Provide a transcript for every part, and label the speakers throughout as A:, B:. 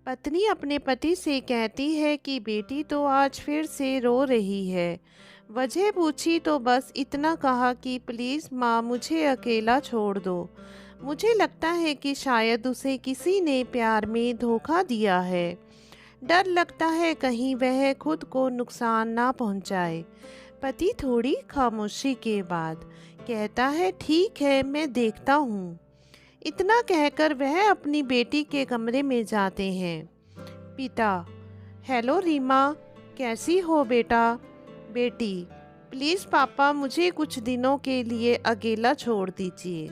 A: पत्नी अपने पति से कहती है कि बेटी तो आज फिर से रो रही है। वजह पूछी तो बस इतना कहा कि प्लीज़ माँ मुझे अकेला छोड़ दो। मुझे लगता है कि शायद उसे किसी ने प्यार में धोखा दिया है। डर लगता है कहीं वह खुद को नुकसान ना पहुँचाए। पति थोड़ी खामोशी के बाद कहता है ठीक है मैं देखता हूँ। इतना कहकर वह अपनी बेटी के कमरे में जाते हैं। पिता: हेलो रीमा, कैसी हो बेटा? बेटी: प्लीज़ पापा मुझे कुछ दिनों के लिए अकेला छोड़ दीजिए।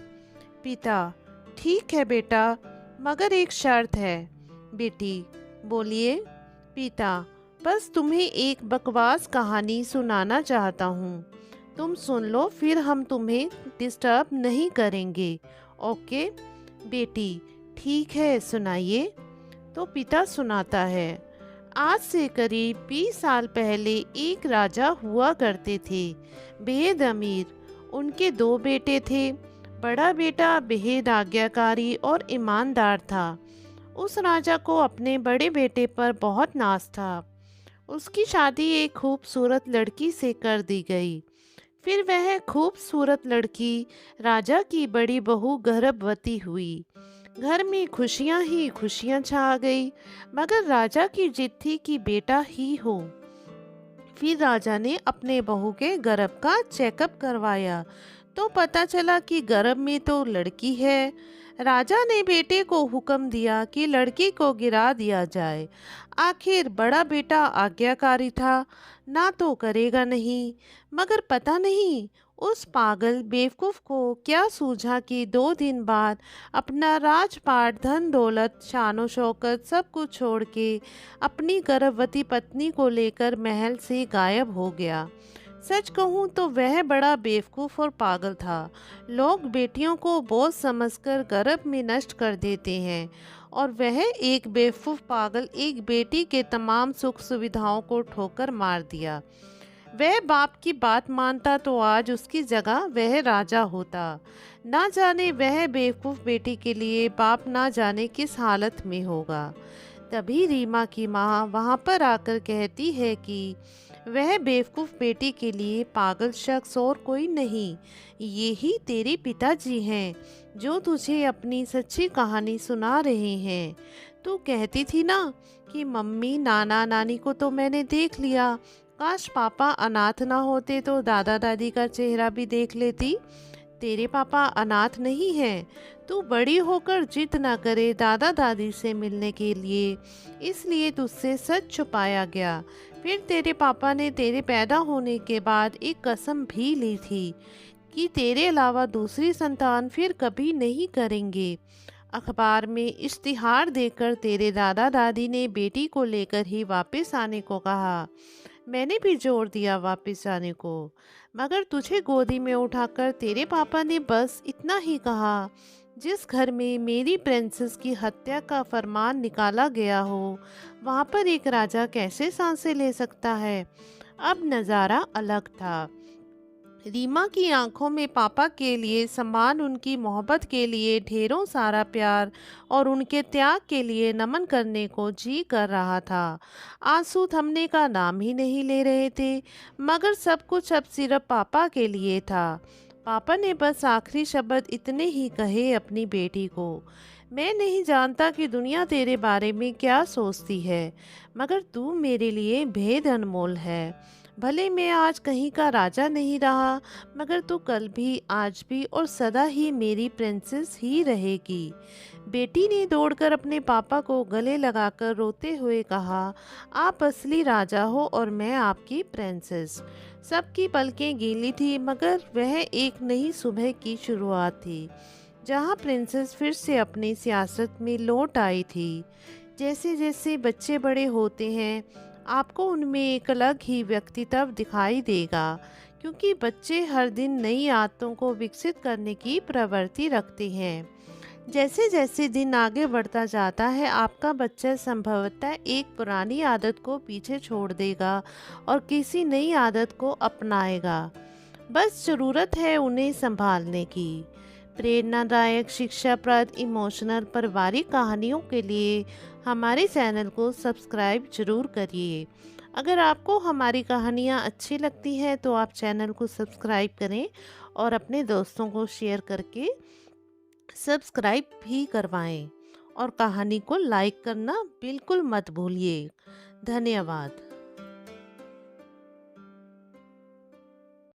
A: पिता: ठीक है बेटा, मगर एक शर्त है। बेटी: बोलिए। पिता: बस तुम्हें एक बकवास कहानी सुनाना चाहता हूँ। तुम सुन लो फिर हम तुम्हें डिस्टर्ब नहीं करेंगे, ओके? बेटी: ठीक है सुनाइए। तो पिता सुनाता है। आज से करीब 20 साल पहले एक राजा हुआ करते थे, बेहद अमीर। उनके दो बेटे थे। बड़ा बेटा बेहद आज्ञाकारी और ईमानदार था। उस राजा को अपने बड़े बेटे पर बहुत नाज था। उसकी शादी एक खूबसूरत लड़की से कर दी गई। फिर वह खूबसूरत लड़की राजा की बड़ी बहू गर्भवती हुई। घर में खुशियां ही खुशियां छा गई, मगर राजा की जिद थी कि बेटा ही हो। फिर राजा ने अपने बहू के गर्भ का चेकअप करवाया तो पता चला कि गर्भ में तो लड़की है। राजा ने बेटे को हुक्म दिया कि लड़की को गिरा दिया जाए। आखिर बड़ा बेटा आज्ञाकारी था, ना तो करेगा नहीं। मगर पता नहीं उस पागल बेवकूफ़ को क्या सूझा कि 2 दिन बाद अपना राजपाट, धन दौलत, शानो शौकत सब कुछ छोड़ के अपनी गर्भवती पत्नी को लेकर महल से गायब हो गया। सच कहूँ तो वह बड़ा बेवकूफ़ और पागल था। लोग बेटियों को बोझ समझकर गर्भ में नष्ट कर देते हैं, और वह एक बेवकूफ़ पागल एक बेटी के तमाम सुख सुविधाओं को ठोकर मार दिया। वह बाप की बात मानता तो आज उसकी जगह वह राजा होता। ना जाने वह बेवकूफ़ बेटी के लिए बाप ना जाने किस हालत में होगा। तभी रीमा की माँ वहाँ पर आकर कहती है कि वह बेवकूफ़ बेटी के लिए पागल शख्स और कोई नहीं, ये ही तेरे पिताजी हैं जो तुझे अपनी सच्ची कहानी सुना रहे हैं। तू कहती थी ना कि मम्मी नाना नानी को तो मैंने देख लिया, काश पापा अनाथ ना होते तो दादा दादी का चेहरा भी देख लेती। तेरे पापा अनाथ नहीं हैं। तू बड़ी होकर जिद ना करे दादा दादी से मिलने के लिए, इसलिए तुझसे सच छुपाया गया। फिर तेरे पापा ने तेरे पैदा होने के बाद एक कसम भी ली थी कि तेरे अलावा दूसरी संतान फिर कभी नहीं करेंगे। अखबार में इश्तिहार देकर तेरे दादा दादी ने बेटी को लेकर ही वापस आने को कहा। मैंने भी जोर दिया वापस आने को, मगर तुझे गोदी में उठाकर तेरे पापा ने बस इतना ही कहा, जिस घर में मेरी प्रिंसेस की हत्या का फरमान निकाला गया हो, वहाँ पर एक राजा कैसे सांसें ले सकता है। अब नज़ारा अलग था। रीमा की आंखों में पापा के लिए सम्मान, उनकी मोहब्बत के लिए ढेरों सारा प्यार और उनके त्याग के लिए नमन करने को जी कर रहा था। आंसू थमने का नाम ही नहीं ले रहे थे, मगर सब कुछ अब सिर्फ पापा के लिए था। पापा ने बस आखिरी शब्द इतने ही कहे अपनी बेटी को, मैं नहीं जानता कि दुनिया तेरे बारे में क्या सोचती है, मगर तू मेरे लिए बेहद अनमोल है। भले मैं आज कहीं का राजा नहीं रहा, मगर तू कल भी, आज भी और सदा ही मेरी प्रिंसेस ही रहेगी। बेटी ने दौड़कर अपने पापा को गले लगाकर रोते हुए कहा, आप असली राजा हो और मैं आपकी प्रिंसेस। सबकी पलकें गीली थी, मगर वह एक नई सुबह की शुरुआत थी, जहाँ प्रिंसेस फिर से अपनी सियासत में लौट आई थी। जैसे जैसे बच्चे बड़े होते हैं, आपको उनमें एक अलग ही व्यक्तित्व दिखाई देगा, क्योंकि बच्चे हर दिन नई आदतों को विकसित करने की प्रवृत्ति रखते हैं। जैसे जैसे दिन आगे बढ़ता जाता है, आपका बच्चा संभवतः एक पुरानी आदत को पीछे छोड़ देगा और किसी नई आदत को अपनाएगा। बस ज़रूरत है उन्हें संभालने की। प्रेरणादायक, शिक्षाप्रद, इमोशनल पारिवारिक कहानियों के लिए हमारे चैनल को सब्सक्राइब जरूर करिए। अगर आपको हमारी कहानियाँ अच्छी लगती हैं तो आप चैनल को सब्सक्राइब करें और अपने दोस्तों को शेयर करके सब्सक्राइब भी करवाएं और कहानी को लाइक करना बिल्कुल मत भूलिए। धन्यवाद।